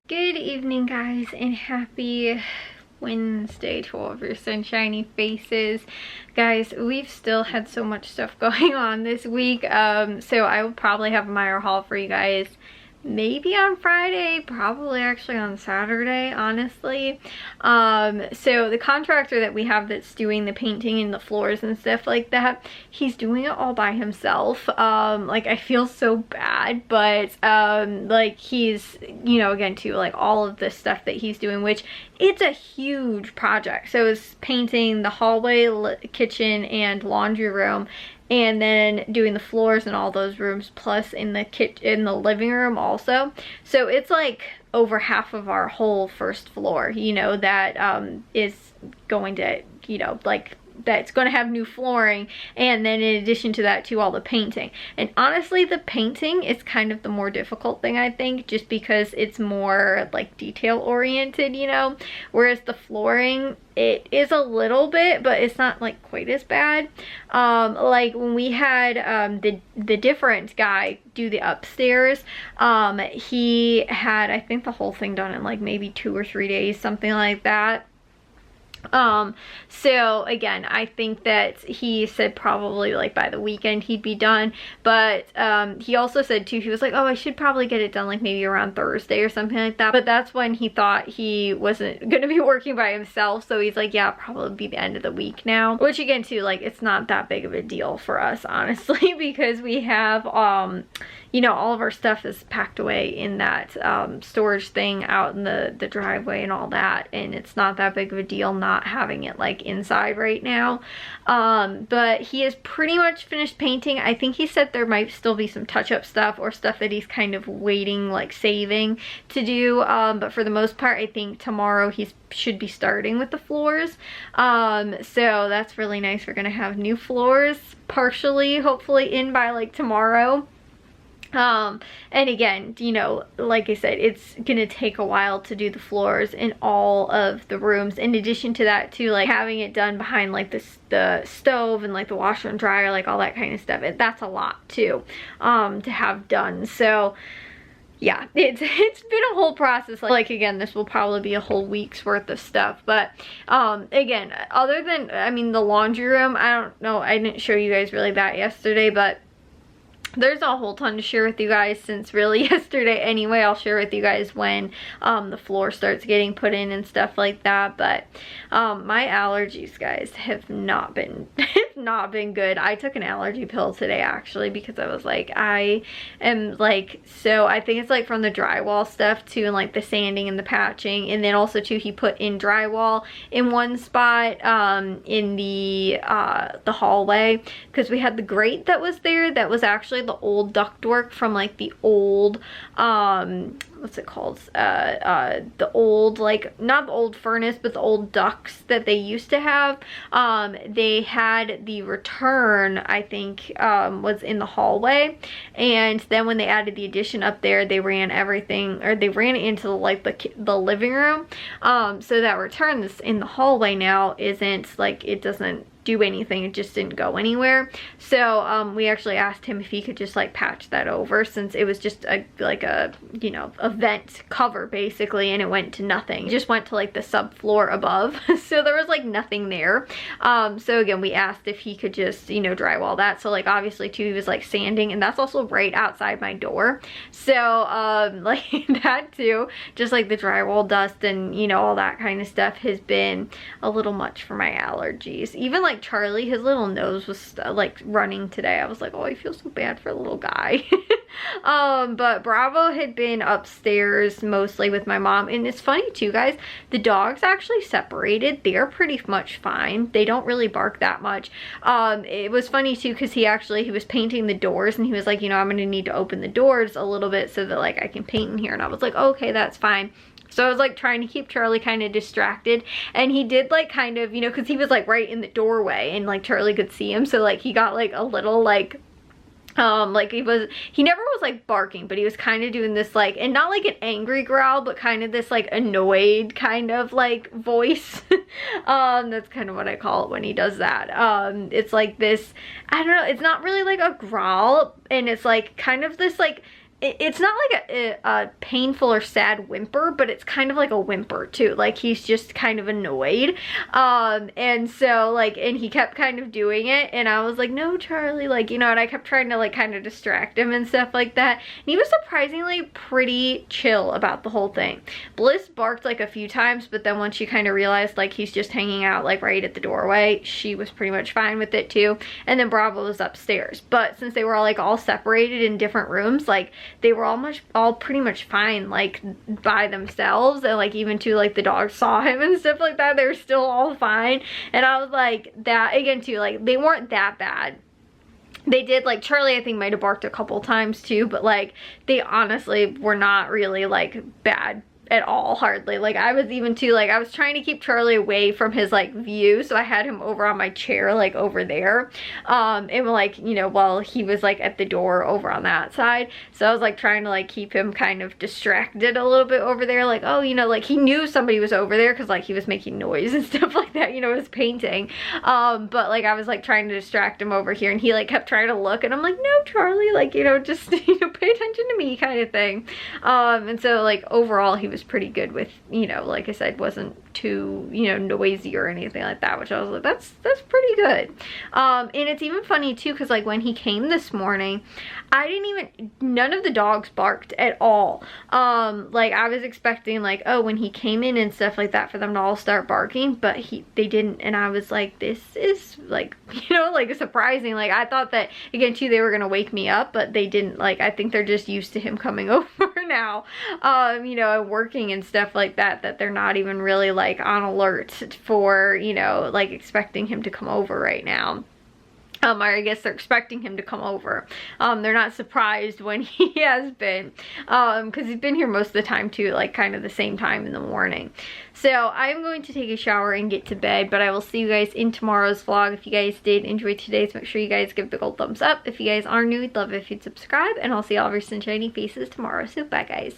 Good evening, guys, and happy Wednesday to all of your sunshiny faces. Guys, we've still had so much stuff going on this week, so I will probably have a Meyer haul for you guys maybe on Friday, probably actually on Saturday, honestly. So the contractor that we have that's doing the painting and the floors and stuff like that, he's doing it all by himself. Like, I feel so bad, but like, he's, you know, again too, like all of this stuff that he's doing, which it's a huge project. So it's painting the hallway, kitchen, and laundry room, and then doing the floors in all those rooms, plus in the living room also. So it's like over half of our whole first floor, you know, that is going to, you know, like, that's going to have new flooring, and then in addition to that too, all the painting. And honestly, the painting is kind of the more difficult thing, I think, just because it's more like detail oriented, you know, whereas the flooring, it is a little bit, but it's not like quite as bad. Like when we had the different guy do the upstairs, he had, I think, the whole thing done in like maybe 2 or 3 days, something like that. So again, I think that he said probably like by the weekend he'd be done, but he also said too, he was like, oh, I should probably get it done like maybe around Thursday or something like that. But that's when he thought he wasn't gonna be working by himself, so he's like, yeah, probably be the end of the week now, which again too, like, it's not that big of a deal for us, honestly, because we have you know, all of our stuff is packed away in that storage thing out in the driveway and all that, and it's not that big of a deal not having it like inside right now. But he has pretty much finished painting. I think he said there might still be some touch-up stuff or stuff that he's kind of waiting, like saving to do, but for the most part, I think tomorrow he should be starting with the floors. So that's really nice. We're gonna have new floors partially, hopefully, in by like tomorrow. And again, you know, like I said, it's gonna take a while to do the floors in all of the rooms. In addition to that too, like having it done behind like the stove and like the washer and dryer, like all that kind of stuff, that's a lot too, to have done. So yeah, it's been a whole process. Like again, this will probably be a whole week's worth of stuff. But again, other than, I mean, the laundry room, I don't know, I didn't show you guys really that yesterday, but there's a whole ton to share with you guys since really yesterday anyway. I'll share with you guys when the floor starts getting put in and stuff like that. But my allergies, guys, have not been good. I took an allergy pill today actually, because I was like, I am like, so I think it's like from the drywall stuff too, and like the sanding and the patching, and then also too, he put in drywall in one spot in the hallway, because we had the grate that was there that was actually the old ductwork from like the old what's it called, the old, like, not the old furnace, but the old ducts that they used to have. They had the return, I think, was in the hallway, and then when they added the addition up there, they ran everything, or they ran it into like the living room. So that return that's in the hallway now isn't like, it doesn't do anything, it just didn't go anywhere. So we actually asked him if he could just like patch that over, since it was just like a, you know, a vent cover basically, and it went to nothing. It just went to like the subfloor above. So there was like nothing there. So again, we asked if he could just, you know, drywall that. So like obviously too, he was like sanding, and that's also right outside my door. So like that too, just like the drywall dust and, you know, all that kind of stuff has been a little much for my allergies. Even like Charlie, his little nose was like running today. I was like, oh, I feel so bad for the little guy. But Bravo had been upstairs mostly with my mom, and it's funny too, guys, the dogs actually separated. They're pretty much fine. They don't really bark that much. It was funny too, because he was painting the doors, and he was like, you know, I'm gonna need to open the doors a little bit so that like I can paint in here, and I was like, okay, that's fine. So I was like trying to keep Charlie kind of distracted, and he did like kind of, you know, because he was like right in the doorway, and like Charlie could see him, so like he got like a little like he never was like barking, but he was kind of doing this like, and not like an angry growl, but kind of this like annoyed kind of like voice. That's kind of what I call it when he does that. It's like this, I don't know, it's not really like a growl, and it's like kind of this like, it's not like a painful or sad whimper, but it's kind of like a whimper too. Like he's just kind of annoyed. And so like, and he kept kind of doing it, and I was like, no, Charlie, like, you know, and I kept trying to like kind of distract him and stuff like that. And he was surprisingly pretty chill about the whole thing. Bliss barked like a few times, but then once she kind of realized like he's just hanging out like right at the doorway, she was pretty much fine with it too. And then Bravo was upstairs. But since they were all separated in different rooms, like they were all pretty much fine like by themselves, and like even too like the dogs saw him and stuff like that, they were still all fine. And I was like, that again too, like they weren't that bad. They did, like, Charlie I think might have barked a couple times too, but like they honestly were not really like bad at all, hardly. Like I was even too, like I was trying to keep Charlie away from his like view, so I had him over on my chair, like over there, and like, you know, while he was like at the door over on that side. So I was like trying to like keep him kind of distracted a little bit over there, like, oh, you know, like he knew somebody was over there because like he was making noise and stuff like that, you know, his painting. But like I was like trying to distract him over here, and he like kept trying to look, and I'm like, no, Charlie, like, you know, just, you know, pay attention to me kind of thing. And so like overall he was pretty good with, you know, like I said, wasn't too, you know, noisy or anything like that, which I was like, that's pretty good. And it's even funny too, because like when he came this morning, none of the dogs barked at all. Like I was expecting like, oh, when he came in and stuff like that for them to all start barking, but they didn't. And I was like, this is like, you know, like surprising. Like I thought that again too, they were gonna wake me up, but they didn't. Like I think they're just used to him coming over now, you know, and working and stuff like that, that they're not even really like on alert for, you know, like expecting him to come over right now. Or I guess they're expecting him to come over. They're not surprised when he has been, because he's been here most of the time too, like kind of the same time in the morning. So I'm going to take a shower and get to bed, but I will see you guys in tomorrow's vlog. If you guys did enjoy today's, make sure you guys give a big old thumbs up. If you guys are new, we'd love it if you'd subscribe, and I'll see all of your sunshiny faces tomorrow. So bye guys.